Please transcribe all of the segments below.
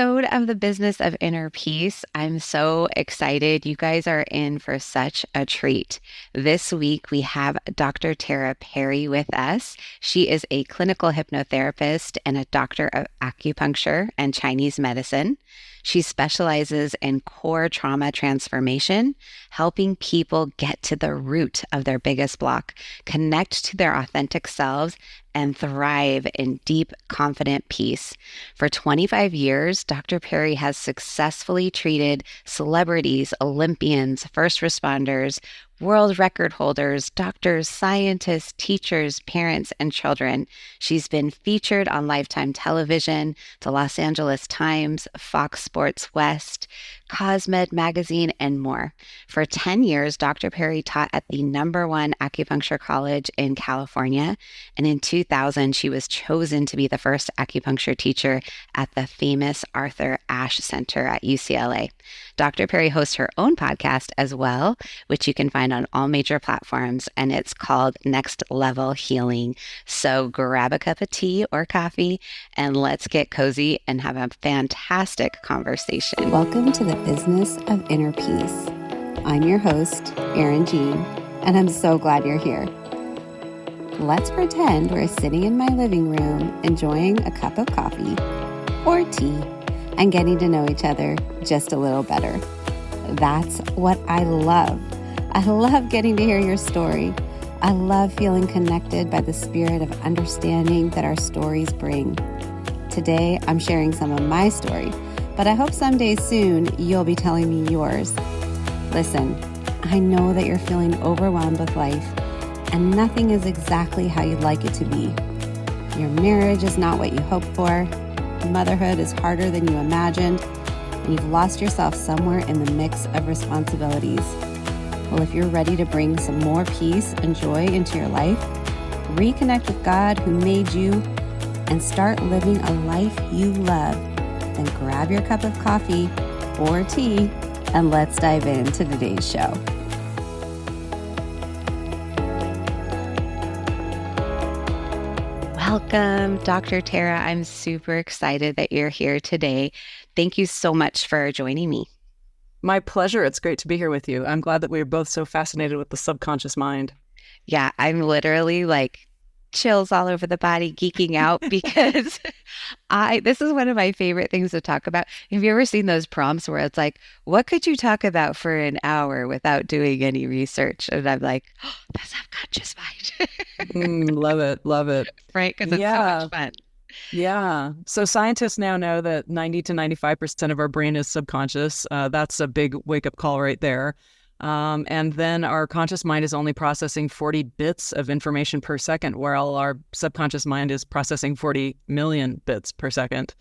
episode of the Business of Inner Peace. I'm so excited. You guys are in for such a treat. This week, we have Dr. Tara Perry with us. She is a clinical hypnotherapist and a doctor of acupuncture and Chinese medicine. She specializes in core trauma transformation, helping people get to the root of their biggest block, connect to their authentic selves, and thrive in deep, confident peace. For 25 years, Dr. Perry has successfully treated celebrities, Olympians, first responders, world record holders, doctors, scientists, teachers, parents, and children. She's been featured on Lifetime Television, the Los Angeles Times, Fox Sports West, Cosmed Magazine, and more. For 10 years, Dr. Perry taught at the #1 acupuncture college in California, and in 2000, she was chosen to be the first acupuncture teacher at the famous Arthur Ashe Center at UCLA. Dr. Perry hosts her own podcast as well, which you can find on all major platforms, and it's called Next Level Healing. So grab a cup of tea or coffee, and let's get cozy and have a fantastic conversation. Welcome to the Business of Inner Peace. I'm your host, Erin Jean, and I'm so glad you're here. Let's pretend we're sitting in my living room enjoying a cup of coffee or tea and getting to know each other just a little better. That's what I love. I love getting to hear your story. I love feeling connected by the spirit of understanding that our stories bring. Today, I'm sharing some of my story, but I hope someday soon you'll be telling me yours. Listen, I know that you're feeling overwhelmed with life, and nothing is exactly how you'd like it to be. Your marriage is not what you hoped for. Motherhood is harder than you imagined, and you've lost yourself somewhere in the mix of responsibilities. Well, if you're ready to bring some more peace and joy into your life, reconnect with God who made you, and start living a life you love, then grab your cup of coffee or tea and let's dive into today's show. Welcome, Dr. Tara. I'm super excited that you're here today. Thank you so much for joining me. My pleasure. It's great to be here with you. I'm glad that we're both so fascinated with the subconscious mind. Yeah, I'm literally like chills all over the body, geeking out because this is one of my favorite things to talk about. Have you ever seen those prompts where it's like, what could you talk about for an hour without doing any research? And I'm like, oh, the subconscious mind. Love it. Love it. Right? Because it's so much fun. Yeah. So scientists now know that 90 to 95% of our brain is subconscious. That's a big wake-up call right there. And then our conscious mind is only processing 40 bits of information per second, while our subconscious mind is processing 40 million bits per second.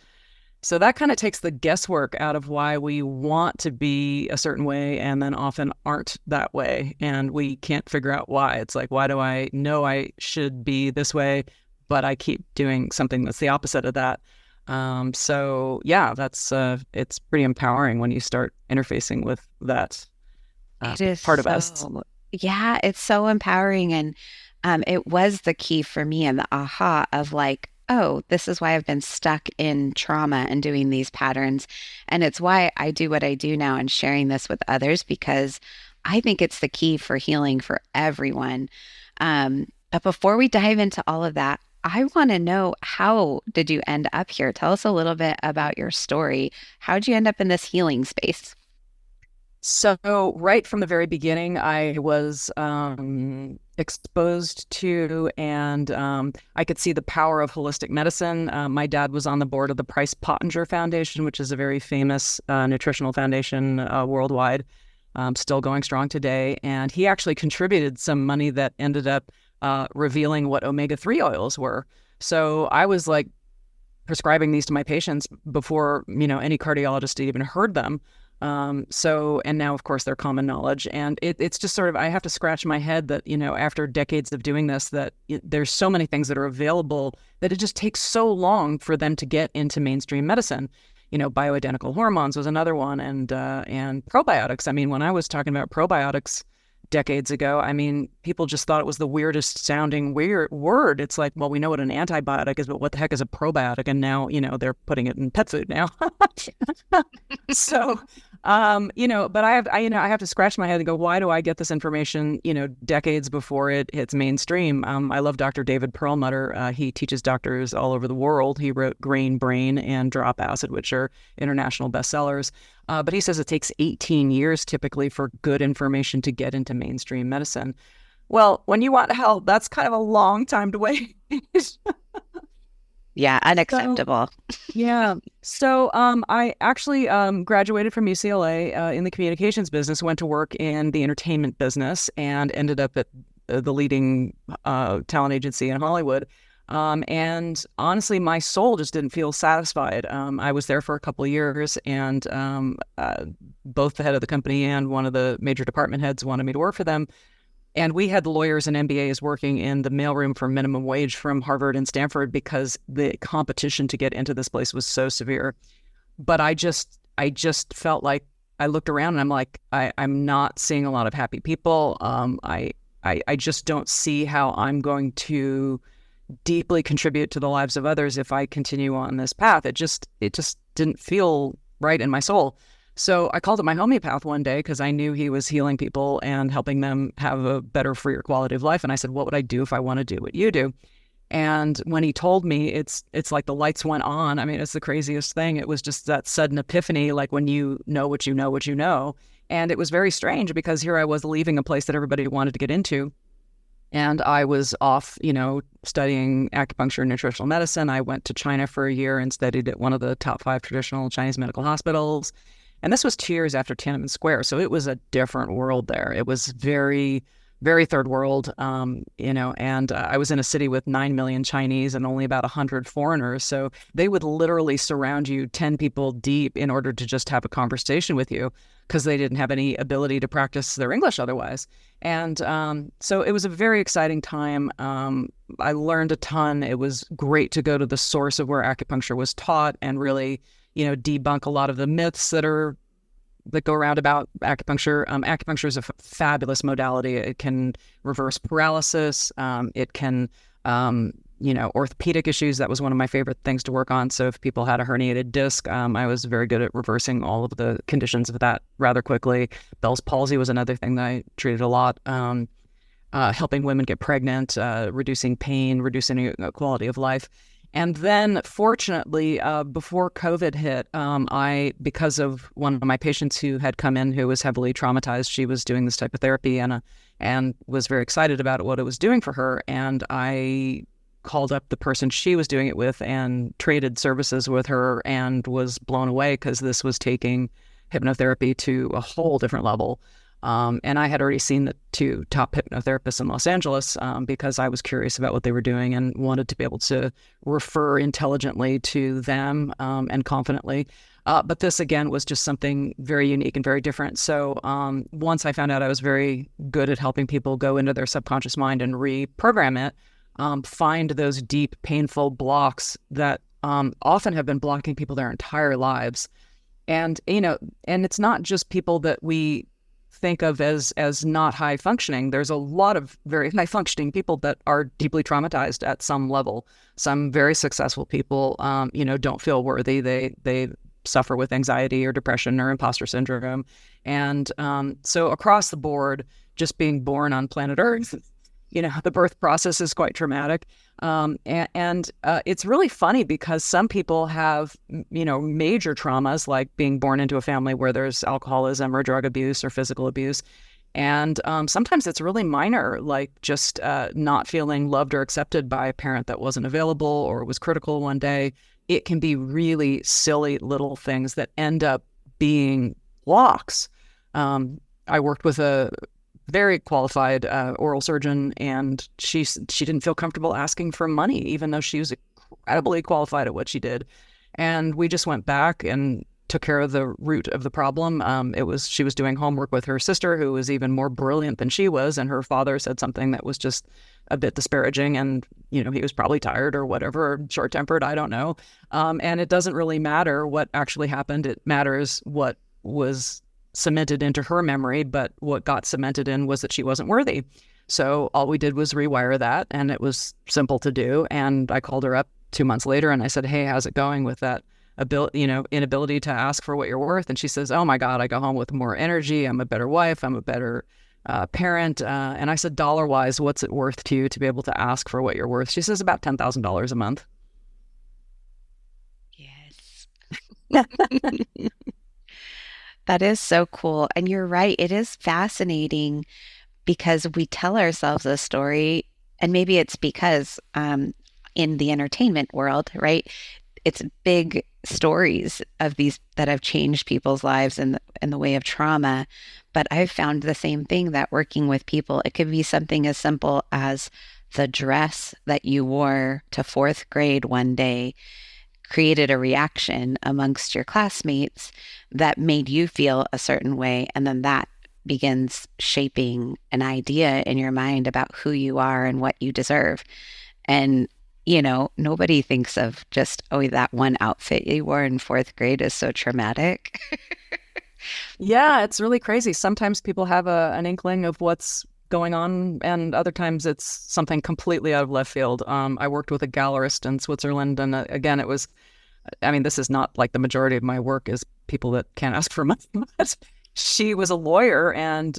So that kind of takes the guesswork out of why we want to be a certain way and then often aren't that way. And we can't figure out why. It's like, why do I know I should be this way, but I keep doing something that's the opposite of that? So yeah, that's it's pretty empowering when you start interfacing with that it is part of us. Yeah, it's so empowering. And it was the key for me and the aha of like, oh, this is why I've been stuck in trauma and doing these patterns. And it's why I do what I do now and sharing this with others, because I think it's the key for healing for everyone. But before we dive into all of that, I want to know, how did you end up here? Tell us a little bit about your story. How did you end up in this healing space? So right from the very beginning, I was exposed to and I could see the power of holistic medicine. My dad was on the board of the Price Pottenger Foundation, which is a very famous nutritional foundation worldwide, still going strong today. And he actually contributed some money that ended up revealing what omega-3 oils were. So I was like prescribing these to my patients before, any cardiologist had even heard them. And now, of course, they're common knowledge. And it's just sort of, I have to scratch my head that, after decades of doing this, that there's so many things that are available that it just takes so long for them to get into mainstream medicine. Bioidentical hormones was another one, and probiotics. I mean, when I was talking about probiotics decades ago. I mean, people just thought it was the weirdest sounding weird word. It's like, well, we know what an antibiotic is, but what the heck is a probiotic? And now, they're putting it in pet food now. So, but I have to scratch my head and go, why do I get this information, decades before it hits mainstream? I love Dr. David Perlmutter. He teaches doctors all over the world. He wrote Grain Brain and Drop Acid, which are international bestsellers. But he says it takes 18 years typically for good information to get into mainstream medicine. Well, when you want help, that's kind of a long time to wait. Yeah, unacceptable. Yeah. So I actually graduated from UCLA in the communications business, went to work in the entertainment business, and ended up at the leading talent agency in Hollywood. And honestly, my soul just didn't feel satisfied. I was there for a couple of years, and both the head of the company and one of the major department heads wanted me to work for them. And we had lawyers and MBAs working in the mailroom for minimum wage from Harvard and Stanford because the competition to get into this place was so severe. But I just felt like I looked around and I'm like, I'm not seeing a lot of happy people. I just don't see how I'm going to deeply contribute to the lives of others if I continue on this path. It just didn't feel right in my soul. So I called up my homeopath one day because I knew he was healing people and helping them have a better, freer quality of life. And I said, what would I do if I want to do what you do? And when he told me, it's like the lights went on. I mean, it's the craziest thing. It was just that sudden epiphany, like when you know what you know, what you know. And it was very strange because here I was leaving a place that everybody wanted to get into. And I was off, studying acupuncture and nutritional medicine. I went to China for a year and studied at one of the top 5 traditional Chinese medical hospitals. And this was 2 years after Tiananmen Square. So it was a different world there. It was very, very third world, and I was in a city with 9 million Chinese and only about 100 foreigners. So they would literally surround you 10 people deep in order to just have a conversation with you because they didn't have any ability to practice their English otherwise. And so it was a very exciting time. I learned a ton. It was great to go to the source of where acupuncture was taught and really, debunk a lot of the myths that go around about acupuncture. Acupuncture is a fabulous modality. It can reverse paralysis. It can, orthopedic issues. That was one of my favorite things to work on. So if people had a herniated disc, I was very good at reversing all of the conditions of that rather quickly. Bell's palsy was another thing that I treated a lot. Helping women get pregnant, reducing pain, reducing quality of life. And then, fortunately, before COVID hit, because of one of my patients who had come in who was heavily traumatized, she was doing this type of therapy and was very excited about what it was doing for her. And I called up the person she was doing it with and traded services with her and was blown away because this was taking hypnotherapy to a whole different level. And I had already seen the 2 top hypnotherapists in Los Angeles because I was curious about what they were doing and wanted to be able to refer intelligently to them and confidently. But this, again, was just something very unique and very different. So once I found out I was very good at helping people go into their subconscious mind and reprogram it, find those deep, painful blocks that often have been blocking people their entire lives. And, and it's not just people that we think of as not high functioning. There's a lot of very high functioning people that are deeply traumatized at some level. Some very successful people, don't feel worthy. They suffer with anxiety or depression or imposter syndrome. And so across the board, just being born on planet Earth, the birth process is quite traumatic. And it's really funny because some people have, major traumas like being born into a family where there's alcoholism or drug abuse or physical abuse. And sometimes it's really minor, like just not feeling loved or accepted by a parent that wasn't available or was critical one day. It can be really silly little things that end up being blocks. I worked with a very qualified oral surgeon, and she didn't feel comfortable asking for money, even though she was incredibly qualified at what she did. And we just went back and took care of the root of the problem. She was doing homework with her sister, who was even more brilliant than she was, and her father said something that was just a bit disparaging, and he was probably tired or whatever, or short-tempered, I don't know. And it doesn't really matter what actually happened. It matters what was cemented into her memory, but what got cemented in was that she wasn't worthy. So all we did was rewire that, and it was simple to do. And I called her up 2 months later and I said, hey, how's it going with that inability to ask for what you're worth? And she says, oh my God, I go home with more energy. I'm a better wife. I'm a better parent. And I said, dollar wise, what's it worth to you to be able to ask for what you're worth? She says about $10,000 a month. Yes. That is so cool. And you're right. It is fascinating because we tell ourselves a story, and maybe it's because in the entertainment world, right? It's big stories of these that have changed people's lives in the way of trauma. But I've found the same thing, that working with people, it could be something as simple as the dress that you wore to fourth grade one day created a reaction amongst your classmates that made you feel a certain way. And then that begins shaping an idea in your mind about who you are and what you deserve. And, nobody thinks of just, oh, that one outfit you wore in fourth grade is so traumatic. Yeah, it's really crazy. Sometimes people have an inkling of what's going on, and other times it's something completely out of left field. I worked with a gallerist in Switzerland, and again, this is not like the majority of my work is people that can't ask for money. But she was a lawyer and,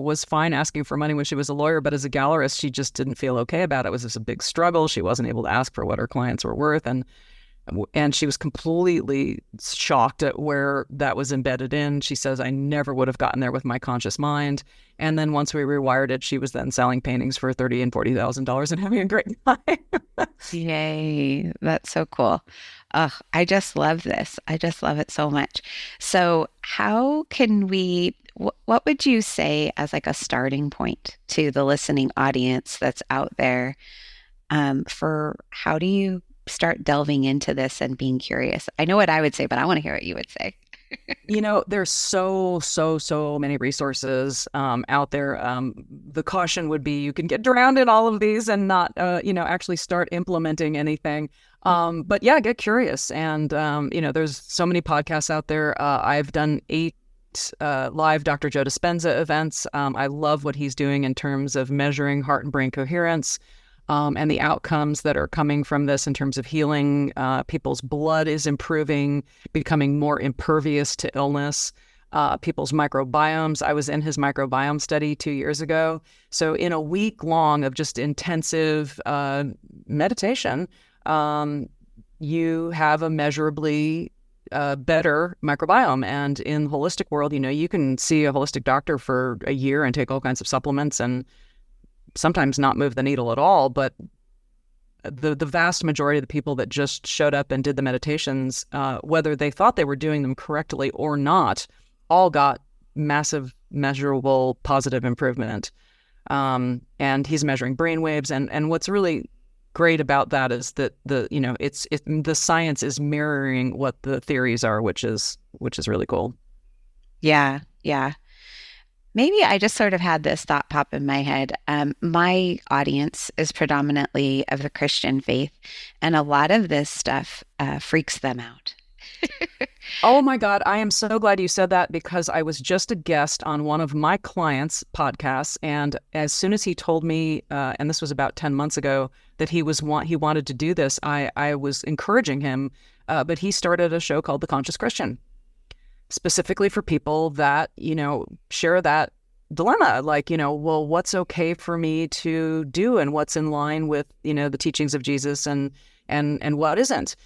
was fine asking for money when she was a lawyer. But as a gallerist, she just didn't feel okay about it. It was just a big struggle. She wasn't able to ask for what her clients were worth. And she was completely shocked at where that was embedded in. She says, I never would have gotten there with my conscious mind. And then once we rewired it, she was then selling paintings for $30,000 and $40,000 and having a great time. Yay. That's so cool. Ugh, I just love this. I just love it so much. So, how can what would you say as like a starting point to the listening audience that's out there, for how do you start delving into this and being curious? I know what I would say, but I want to hear what you would say. There's so many resources out there. The caution would be you can get drowned in all of these and not, actually start implementing anything. But yeah, get curious. And, there's so many podcasts out there. I've done 8 live Dr. Joe Dispenza events. I love what he's doing in terms of measuring heart and brain coherence. And the outcomes that are coming from this in terms of healing. People's blood is improving, becoming more impervious to illness. People's microbiomes. I was in his microbiome study 2 years ago. So in a week long of just intensive meditation, you have a measurably better microbiome. And in the holistic world, you can see a holistic doctor for a year and take all kinds of supplements and sometimes not move the needle at all, but the vast majority of the people that just showed up and did the meditations, whether they thought they were doing them correctly or not, all got massive, measurable, positive improvement. And he's measuring brain waves. And what's really great about that is that the science is mirroring what the theories are, which is really cool. Yeah, yeah. Maybe I just sort of had this thought pop in my head. My audience is predominantly of the Christian faith, and a lot of this stuff freaks them out. Oh my God, I am so glad you said that, because I was just a guest on one of my clients' podcasts, and as soon as he told me, and this was about 10 months ago, that he wanted to do this, I was encouraging him, but he started a show called The Conscious Christian, specifically for people that, share that dilemma, like, well, what's okay for me to do and what's in line with, the teachings of Jesus and what isn't,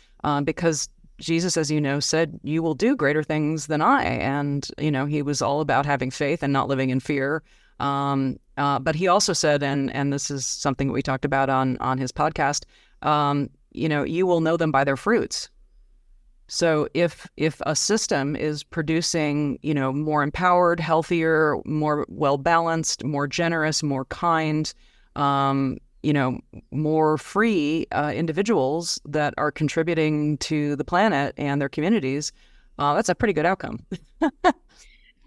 because Jesus, as you know, said, you will do greater things than I. And, he was all about having faith and not living in fear. But he also said, and this is something we talked about on his podcast, you will know them by their fruits. So if a system is producing, more empowered, healthier, more well-balanced, more generous, more kind, more free individuals that are contributing to the planet and their communities, that's a pretty good outcome.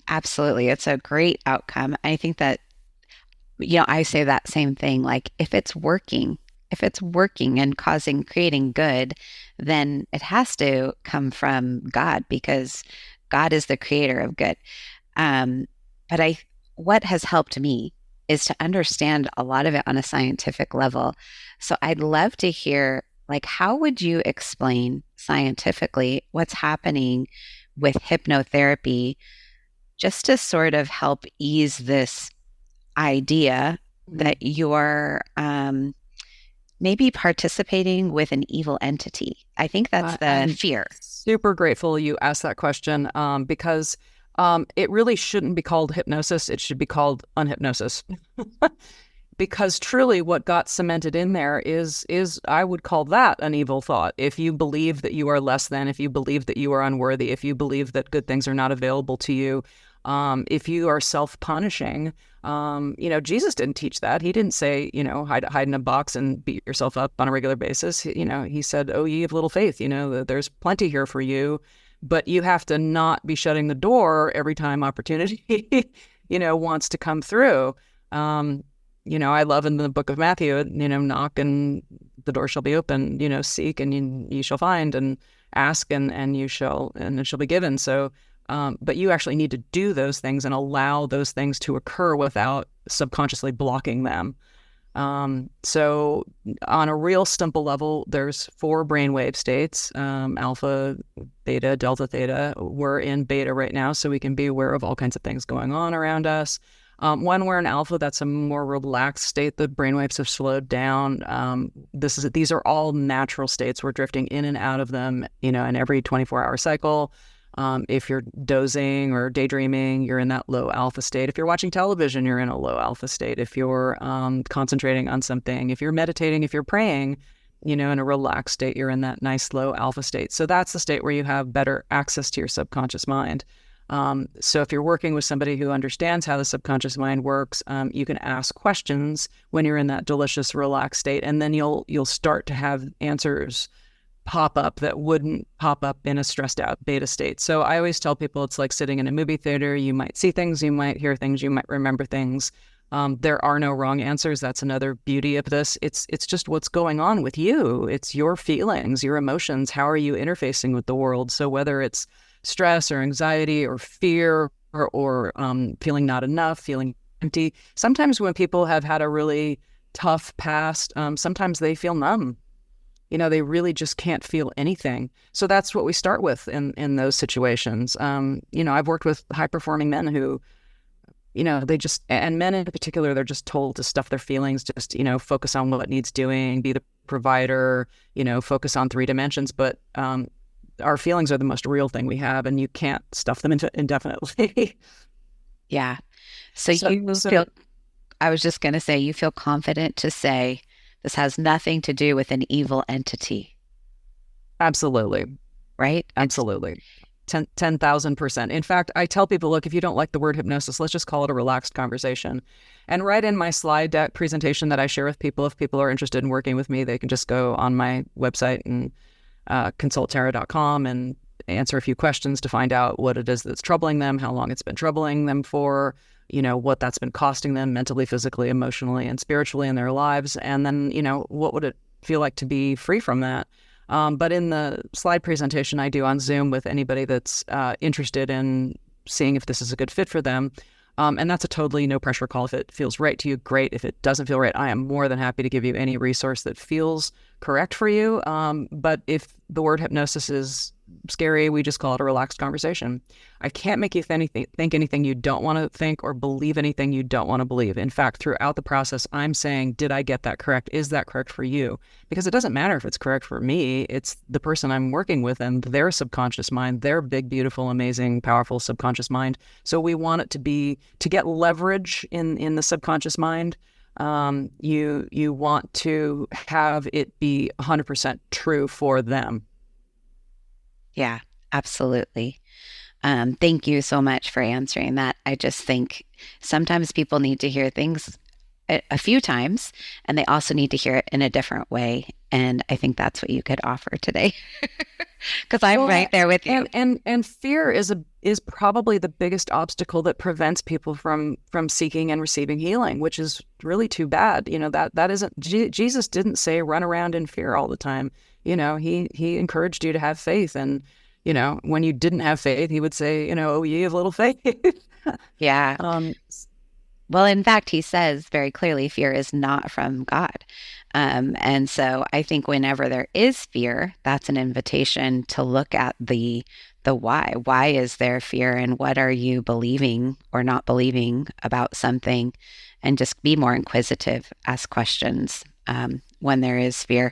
Absolutely. It's a great outcome. I think that, I say that same thing, like if it's working and creating good, then it has to come from God, because God is the creator of good. Um, but what has helped me is to understand a lot of it on a scientific level. So I'd love to hear, like, how would you explain scientifically what's happening with hypnotherapy just to sort of help ease this idea that you're maybe participating with an evil entity? I think that's the I'm fear. super grateful you asked that question because it really shouldn't be called hypnosis. It should be called unhypnosis. Because truly what got cemented in there is I would call that an evil thought. If you believe that you are less than, if you believe that you are unworthy, if you believe that good things are not available to you, if you are self-punishing, Jesus didn't teach that. He didn't say, hide in a box and beat yourself up on a regular basis. He said, oh, ye of little faith, there's plenty here for you, but you have to not be shutting the door every time opportunity, wants to come through. I love in the book of Matthew, knock and the door shall be opened, seek and you shall find, and ask and it shall be given. So, but you actually need to do those things and allow those things to occur without subconsciously blocking them. So on a real simple level, there's 4 brainwave states, alpha, beta, delta, theta. We're in beta right now, so we can be aware of all kinds of things going on around us. When we're in alpha, that's a more relaxed state. The brainwaves have slowed down. These are all natural states. We're drifting in and out of them, in every 24-hour cycle. If you're dozing or daydreaming, you're in that low alpha state. If you're watching television, you're in a low alpha state. If you're concentrating on something, if you're meditating, if you're praying, in a relaxed state, you're in that nice low alpha state. So that's the state where you have better access to your subconscious mind. So if you're working with somebody who understands how the subconscious mind works, you can ask questions when you're in that delicious, relaxed state, and then you'll start to have answers pop up that wouldn't pop up in a stressed out beta state. So I always tell people it's like sitting in a movie theater. You might see things, you might hear things, you might remember things. There are no wrong answers. That's another beauty of this. It's just what's going on with you. It's your feelings, your emotions. How are you interfacing with the world? So whether it's stress or anxiety or fear or feeling not enough, feeling empty. Sometimes when people have had a really tough past, sometimes they feel numb. They really just can't feel anything. So that's what we start with in those situations. I've worked with high-performing men who, they just, and men in particular, they're just told to stuff their feelings, just, focus on what needs doing, be the provider, focus on 3 dimensions. But our feelings are the most real thing we have, and you can't stuff them indefinitely. Yeah. So you feel, I was just going to say, you feel confident to say this has nothing to do with an evil entity. Absolutely. Right? Absolutely. 10,000%. In fact, I tell people, look, if you don't like the word hypnosis, let's just call it a relaxed conversation. And right in my slide deck presentation that I share with people, if people are interested in working with me, they can just go on my website and consulttara.com and answer a few questions to find out what it is that's troubling them, how long it's been troubling them for, what that's been costing them mentally, physically, emotionally, and spiritually in their lives. And then, what would it feel like to be free from that? But in the slide presentation I do on Zoom with anybody that's interested in seeing if this is a good fit for them, and that's a totally no pressure call. If it feels right to you, great. If it doesn't feel right, I am more than happy to give you any resource that feels correct for you. But if the word hypnosis is scary, we just call it a relaxed conversation. I can't make you think anything you don't want to think or believe anything you don't want to believe. In fact, throughout the process, I'm saying, did I get that correct? Is that correct for you? Because it doesn't matter if it's correct for me. It's the person I'm working with and their subconscious mind, their big, beautiful, amazing, powerful subconscious mind. So we want it to get leverage in the subconscious mind. You want to have it be 100% true for them. Yeah, absolutely. Thank you so much for answering that. I just think sometimes people need to hear things a few times, and they also need to hear it in a different way. And I think that's what you could offer today, because I'm right there with you. And fear is probably the biggest obstacle that prevents people from seeking and receiving healing, which is really too bad. That isn't Jesus didn't say run around in fear all the time. He encouraged you to have faith, and when you didn't have faith, he would say, oh, ye of little faith. Yeah. um, Well, in fact, he says very clearly fear is not from God. And so I think whenever there is fear, that's an invitation to look at the why. Why is there fear and what are you believing or not believing about something? And just be more inquisitive, ask questions when there is fear.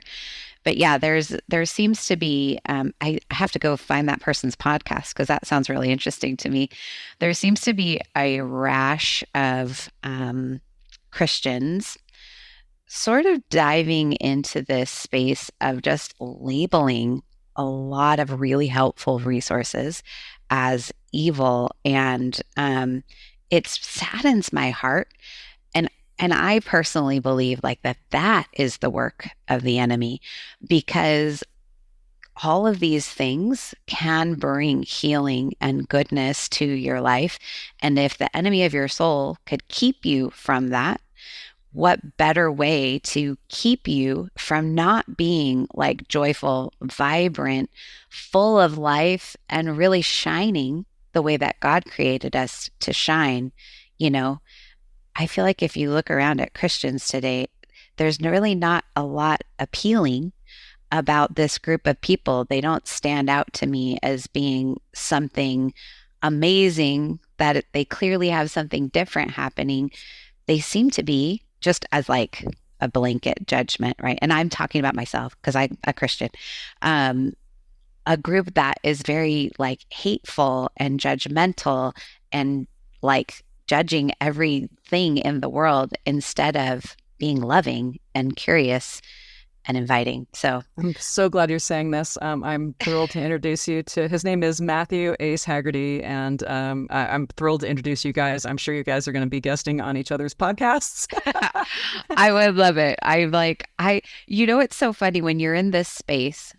But yeah, there seems to be I have to go find that person's podcast because that sounds really interesting to me. There seems to be a rash of Christians sort of diving into this space of just labeling a lot of really helpful resources as evil, and it saddens my heart. And I personally believe like that is the work of the enemy, because all of these things can bring healing and goodness to your life. And if the enemy of your soul could keep you from that, what better way to keep you from not being like joyful, vibrant, full of life, and really shining the way that God created us to shine? You know, I feel like if you look around at Christians today, there's really not a lot appealing about this group of people. They don't stand out to me as being something amazing, that they clearly have something different happening. They seem to be just as like a blanket judgment, right? And I'm talking about myself because I'm a Christian. Um, a group that is very like hateful and judgmental and like judging everything in the world instead of being loving and curious and inviting. So, I'm so glad you're saying this. I'm thrilled to introduce you to, his name is Matthew Ace Haggerty, and I'm thrilled to introduce you guys. I'm sure you guys are going to be guesting on each other's podcasts. I would love it. It's so funny when you're in this space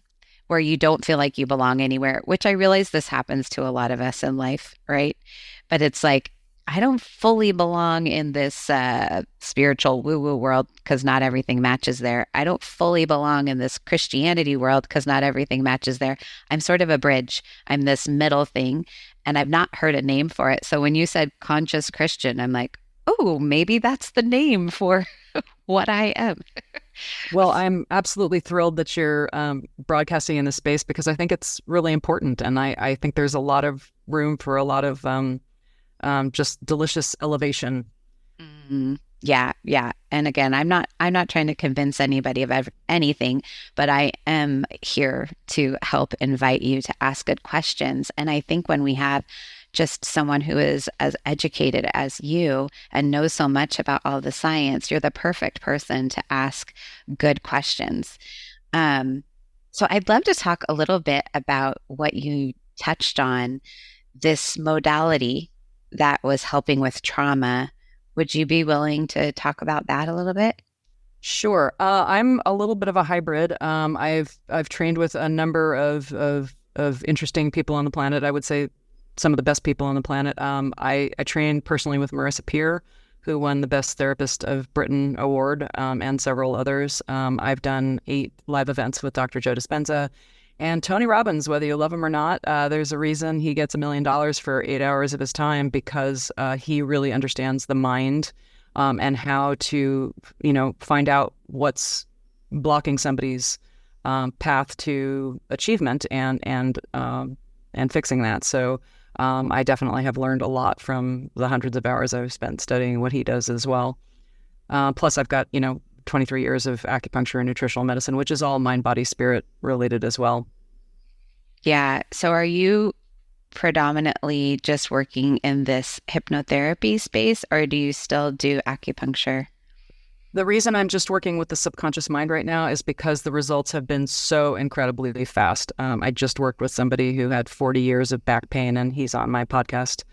where you don't feel like you belong anywhere, which I realize this happens to a lot of us in life, right? But it's like, I don't fully belong in this spiritual woo-woo world because not everything matches there. I don't fully belong in this Christianity world because not everything matches there. I'm sort of a bridge. I'm this middle thing, and I've not heard a name for it. So when you said conscious Christian, I'm like, oh, maybe that's the name for what I am. Well, I'm absolutely thrilled that you're broadcasting in this space because I think it's really important. And I think there's a lot of room for a lot of just delicious elevation. Yeah, yeah. And again, I'm not trying to convince anybody of anything, but I am here to help invite you to ask good questions. And I think when we have just someone who is as educated as you and knows so much about all the science, you're the perfect person to ask good questions. Um, so I'd love to talk a little bit about what you touched on, this modality that was helping with trauma. Would you be willing to talk about that a little bit? Sure. I'm a little bit of a hybrid. I've trained with a number of interesting people on the planet. I would say some of the best people on the planet. I trained personally with Marissa Peer, who won the Best Therapist of Britain award, and several others. I've done 8 live events with Dr. Joe Dispenza. And Tony Robbins, whether you love him or not, there's a reason he gets $1 million for 8 hours of his time, because he really understands the mind and how to, find out what's blocking somebody's path to achievement and fixing that. So I definitely have learned a lot from the hundreds of hours I've spent studying what he does as well. Plus, I've got 23 years of acupuncture and nutritional medicine, which is all mind, body, spirit related as well. Yeah. So are you predominantly just working in this hypnotherapy space, or do you still do acupuncture? The reason I'm just working with the subconscious mind right now is because the results have been so incredibly fast. I just worked with somebody who had 40 years of back pain, and he's on my podcast.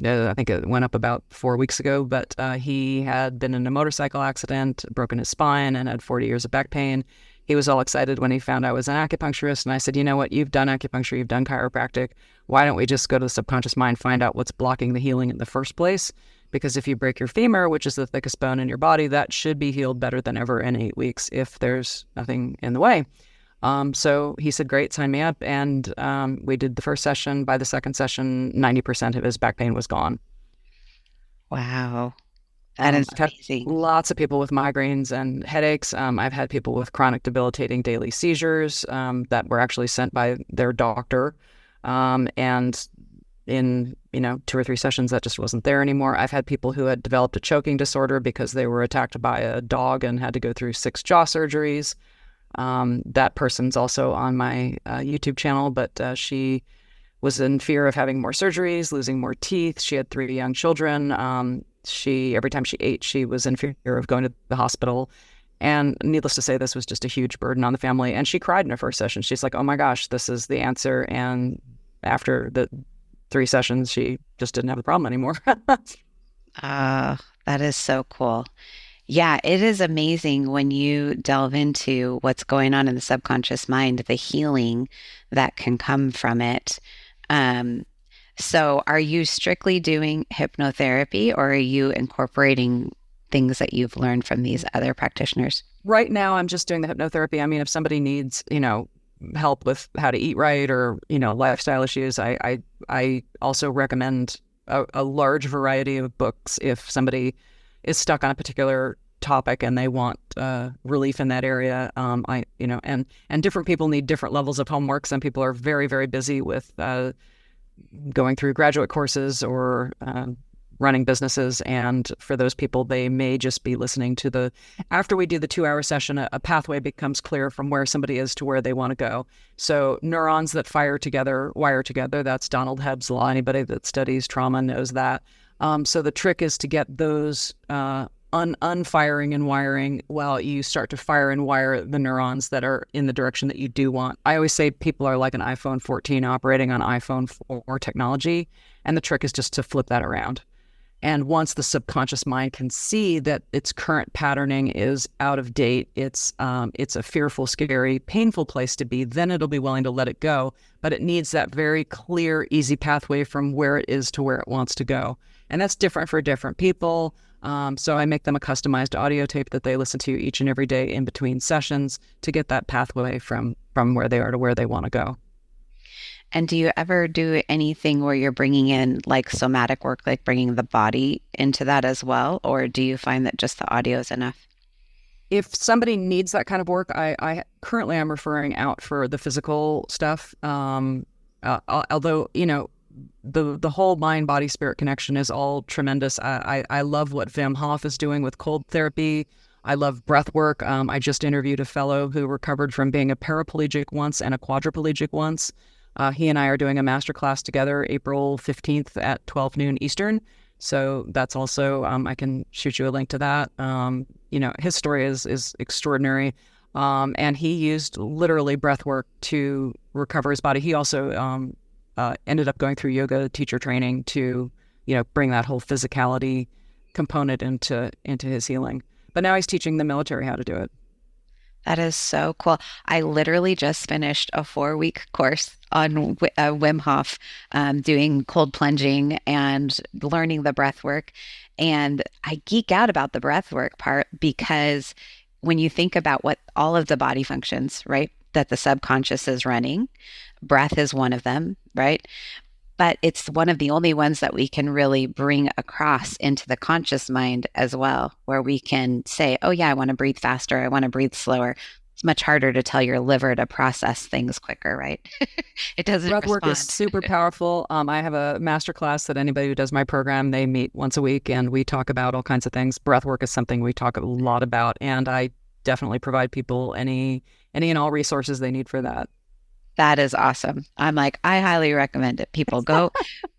I think it went up about 4 weeks ago, but he had been in a motorcycle accident, broken his spine, and had 40 years of back pain. He was all excited when he found I was an acupuncturist, and I said, you know what, you've done acupuncture, you've done chiropractic. Why don't we just go to the subconscious mind, find out what's blocking the healing in the first place? Because if you break your femur, which is the thickest bone in your body, that should be healed better than ever in 8 weeks if there's nothing in the way. So he said, great, sign me up. And we did the first session. By the second session, 90% of his back pain was gone. Wow. That is I've had amazing. lots of people with migraines and headaches. I've had people with chronic debilitating daily seizures that were actually sent by their doctor. And in, 2 or 3 sessions, that just wasn't there anymore. I've had people who had developed a choking disorder because they were attacked by a dog and had to go through 6 jaw surgeries. That person's also on my YouTube channel, but she was in fear of having more surgeries, losing more teeth. She had 3 young children. Every time she ate, she was in fear of going to the hospital. And needless to say, this was just a huge burden on the family. And she cried in her first session. She's like, oh my gosh, this is the answer. And after the 3 sessions, she just didn't have the problem anymore. That is so cool. Yeah, it is amazing when you delve into what's going on in the subconscious mind, the healing that can come from it. Um, so are you strictly doing hypnotherapy or are you incorporating things that you've learned from these other practitioners? Right now, I'm just doing the hypnotherapy. I mean, if somebody needs, help with how to eat right or, lifestyle issues, I also recommend a large variety of books if somebody is stuck on a particular topic and they want relief in that area. And different people need different levels of homework. Some people are very, very busy with going through graduate courses or running businesses. And for those people, they may just be listening to after we do the 2-hour session, a pathway becomes clear from where somebody is to where they want to go. So neurons that fire together, wire together. That's Donald Hebb's law. Anybody that studies trauma knows that. So the trick is to get those unfiring and wiring while you start to fire and wire the neurons that are in the direction that you do want. I always say people are like an iPhone 14 operating on iPhone 4 technology. And the trick is just to flip that around. And once the subconscious mind can see that its current patterning is out of date, it's a fearful, scary, painful place to be, then it'll be willing to let it go. But it needs that very clear, easy pathway from where it is to where it wants to go. And that's different for different people. So I make them a customized audio tape that they listen to each and every day in between sessions to get that pathway from where they are to where they want to go. And do you ever do anything where you're bringing in like somatic work, like bringing the body into that as well? Or do you find that just the audio is enough? If somebody needs that kind of work, I currently am referring out for the physical stuff. Although, the whole mind, body, spirit connection is all tremendous. I love what Wim Hof is doing with cold therapy. I love breath work. I just interviewed a fellow who recovered from being a paraplegic once and a quadriplegic once. He and I are doing a masterclass together April 15th at 12 noon Eastern. So that's also, I can shoot you a link to that. His story is extraordinary. And he used literally breath work to recover his body. He also ended up going through yoga teacher training to, bring that whole physicality component into his healing. But now he's teaching the military how to do it. That is so cool. I literally just finished a 4-week course on Wim Hof, doing cold plunging and learning the breath work. And I geek out about the breath work part because when you think about what all of the body functions, right, that the subconscious is running, breath is one of them, right? But it's one of the only ones that we can really bring across into the conscious mind as well, where we can say, oh, yeah, I want to breathe faster. I want to breathe slower. It's much harder to tell your liver to process things quicker, right? It doesn't Breath work is respond. super powerful. I have a master class that anybody who does my program, they meet once a week and we talk about all kinds of things. Breath work is something we talk a lot about. And I definitely provide people any and all resources they need for that. That is awesome. I'm like, I highly recommend it. People go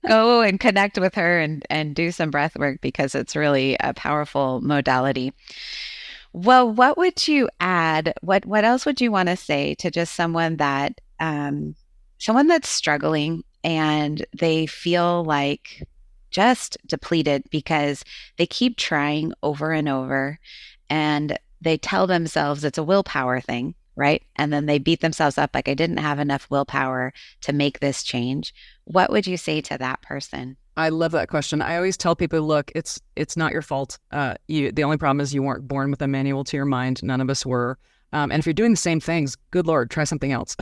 and connect with her and do some breath work because it's really a powerful modality. Well, what would you add? What else would you want to say to just someone that's struggling and they feel like just depleted because they keep trying over and over and they tell themselves it's a willpower thing, right? And then they beat themselves up like I didn't have enough willpower to make this change. What would you say to that person? I love that question. I always tell people, look, it's not your fault. The only problem is you weren't born with a manual to your mind. None of us were. And if you're doing the same things, good Lord, try something else.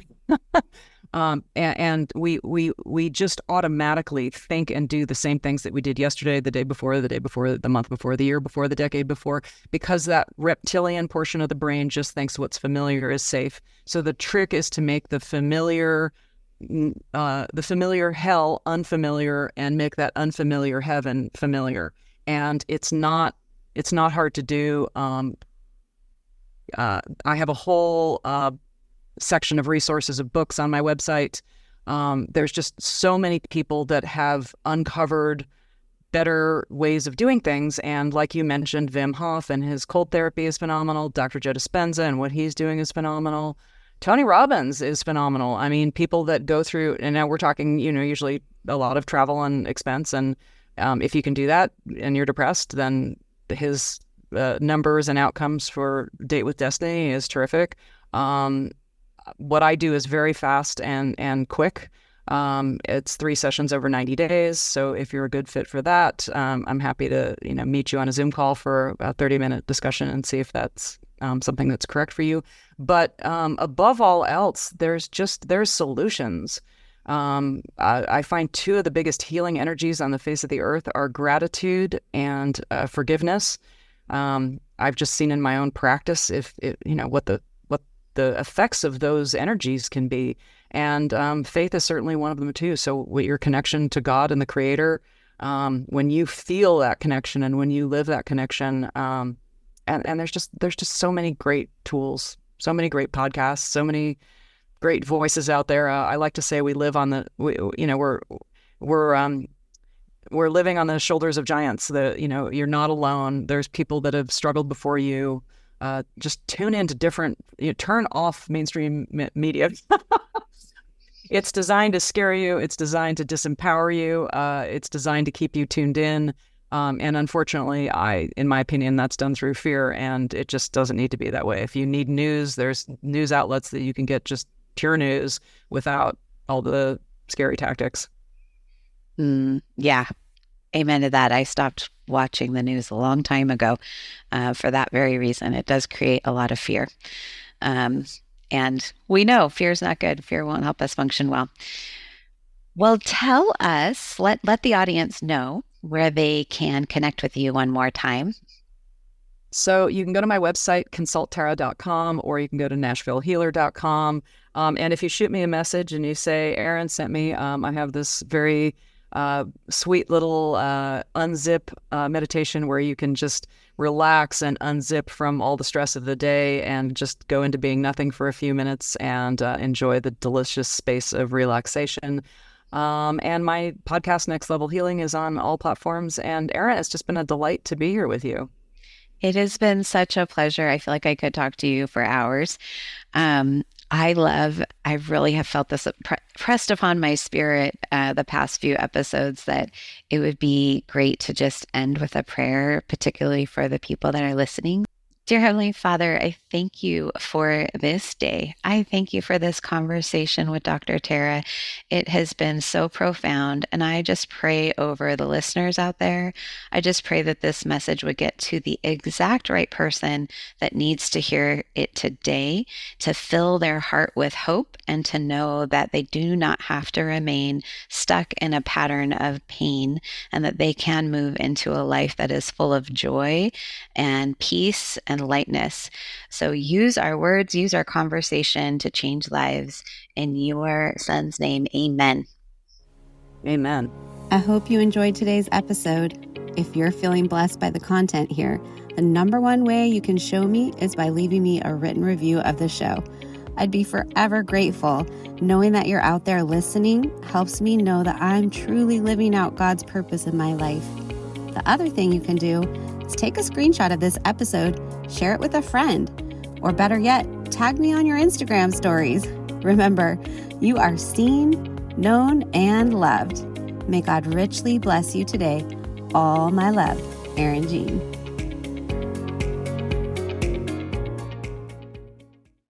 And we just automatically think and do the same things that we did yesterday, the day before, the month before, the year before, the decade before, because that reptilian portion of the brain just thinks what's familiar is safe. So the trick is to make the familiar hell unfamiliar and make that unfamiliar heaven familiar. And it's not hard to do. I have a whole section of resources of books on my website. There's just so many people that have uncovered better ways of doing things. And like you mentioned, Wim Hof and his cold therapy is phenomenal. Dr. Joe Dispenza and what he's doing is phenomenal. Tony Robbins is phenomenal. I mean, people that go through, and now we're talking, usually a lot of travel and expense. And if you can do that and you're depressed, then his numbers and outcomes for Date with Destiny is terrific. What I do is very fast and quick. It's 3 sessions over 90 days. So if you're a good fit for that, I'm happy to meet you on a Zoom call for a 30-minute discussion and see if that's something that's correct for you. But above all else, there's solutions. I find 2 of the biggest healing energies on the face of the earth are gratitude and forgiveness. I've just seen in my own practice what the effects of those energies can be. And faith is certainly one of them too. So with your connection to God and the Creator, when you feel that connection and when you live that connection, and there's just so many great tools, so many great podcasts, so many great voices out there. I like to say we live on we're living on the shoulders of giants. You're not alone. There's people that have struggled before you. Just tune into turn off mainstream media. It's designed to scare you. It's designed to disempower you. It's designed to keep you tuned in. And unfortunately, in my opinion, that's done through fear, and it just doesn't need to be that way. If you need news, there's news outlets that you can get just pure news without all the scary tactics. Yeah. Amen to that. I stopped watching the news a long time ago for that very reason. It does create a lot of fear. And we know fear is not good. Fear won't help us function well. Well, tell us, let the audience know where they can connect with you one more time. So you can go to my website, consulttara.com, or you can go to nashvillehealer.com. And if you shoot me a message and you say, Erin sent me, I have this very sweet little unzip meditation where you can just relax and unzip from all the stress of the day and just go into being nothing for a few minutes and enjoy the delicious space of relaxation. And my podcast, Next Level Healing, is on all platforms. And Erin, it's just been a delight to be here with you. It has been such a pleasure. I feel like I could talk to you for hours. I really have felt this pressed upon my spirit the past few episodes that it would be great to just end with a prayer, particularly for the people that are listening. Dear Heavenly Father, I thank you for this day. I thank you for this conversation with Dr. Tara. It has been so profound, and I just pray over the listeners out there. I just pray that this message would get to the exact right person that needs to hear it today, to fill their heart with hope and to know that they do not have to remain stuck in a pattern of pain, and that they can move into a life that is full of joy and peace and lightness. So use our words, use our conversation to change lives. In your son's name, amen. Amen. I hope you enjoyed today's episode. If you're feeling blessed by the content here, the number one way you can show me is by leaving me a written review of the show. I'd be forever grateful. Knowing that you're out there listening helps me know that I'm truly living out God's purpose in my life. The other thing you can do is take a screenshot of this episode, share it with a friend, or better yet, tag me on your Instagram stories. Remember, you are seen, known, and loved. May God richly bless you today. All my love, Erin Jean.